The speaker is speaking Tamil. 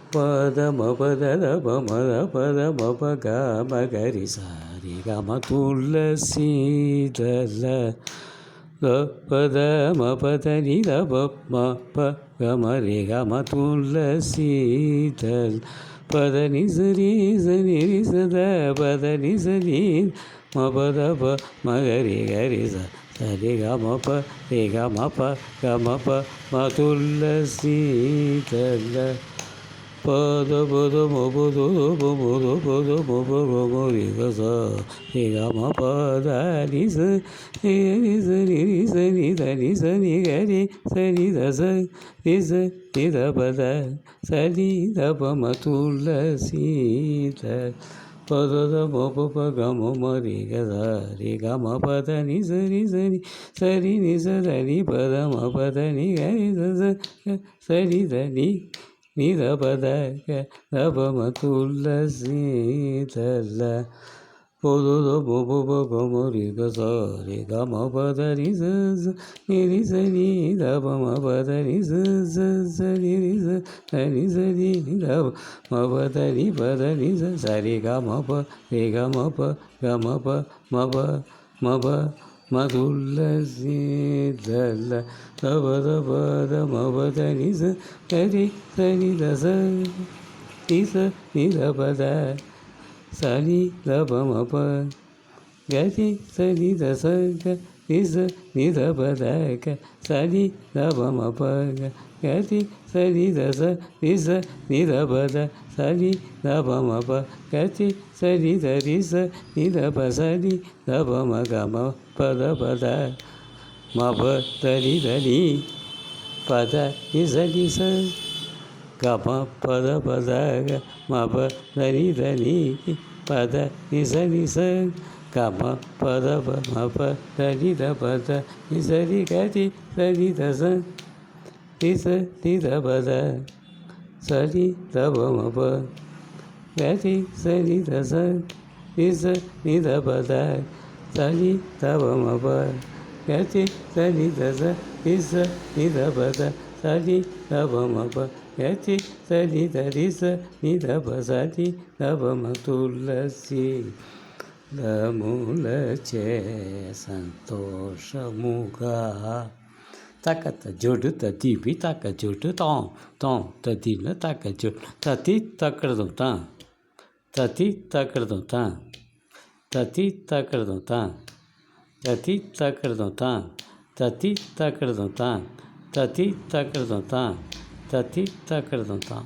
பதம பதத பமத பதம பக மகரி சாரி கம துளசீதல பதம பதனி தப ம ப கமரி கம துளசீதல் பதனி சரி சனி சத பதனி சனி மபத ப மகரி கரி சரி கம ப ரே கம ப கம ப மதுளசீதல பத பத மபத பமத பத மபரி கச ரே கம பத நி சனி சனி சனி தனி சனி கரி சனி தச நிச நித பத சனி தப மதுளசீத பதத மப கம மரி கத ரே கம பத நி சனி சனி சரி நி சனி பத மபத நி கரி தச சனி தனி நித பத தப மதுளசீதல பொதுத பொப கமரி கச ரே கம பத நி நிரி சனி தப மபத நி சரி சனி சரி தப மபத நி பத நி சரி கம ப ரே கம ப கம ப மப மப மதுளசீதல தபத பத மபத நி சரி சனி தச நிச நித பத சனி தப மப கரி சனி தச நிச நித பத சனி தப மப கரி சனி தச நிச நித பத சனி தப மப கரி சனி தரிச நித பசனி தப மகம பத பத மப தனி தனி பத நிச நிச கம பத பத மப தனி தனி பத நிச நிச கம பத மப தனி த பத நிசரி கரி சனி தச நிச நித பத சனி தப மப கரி சனி தச நிச நித பத சனி தப மப கரி சனி தச நிச நித பத சனி தப மப கரி சனி தரிச நித பசனி தப மதுளசி மூலச்சே సంతోషముగా తకత జోడు తదివి తక జోడు తాం తాం తదిన తక జోడు తతి తక్కడదాం తా తతి తక్కడదాం తా తతి తక్కడదాం తా తతి తక్కడదాం తా తతి తక్కడదాం తా తతి తక్కడదాం తా తతి తక్కడదాం తా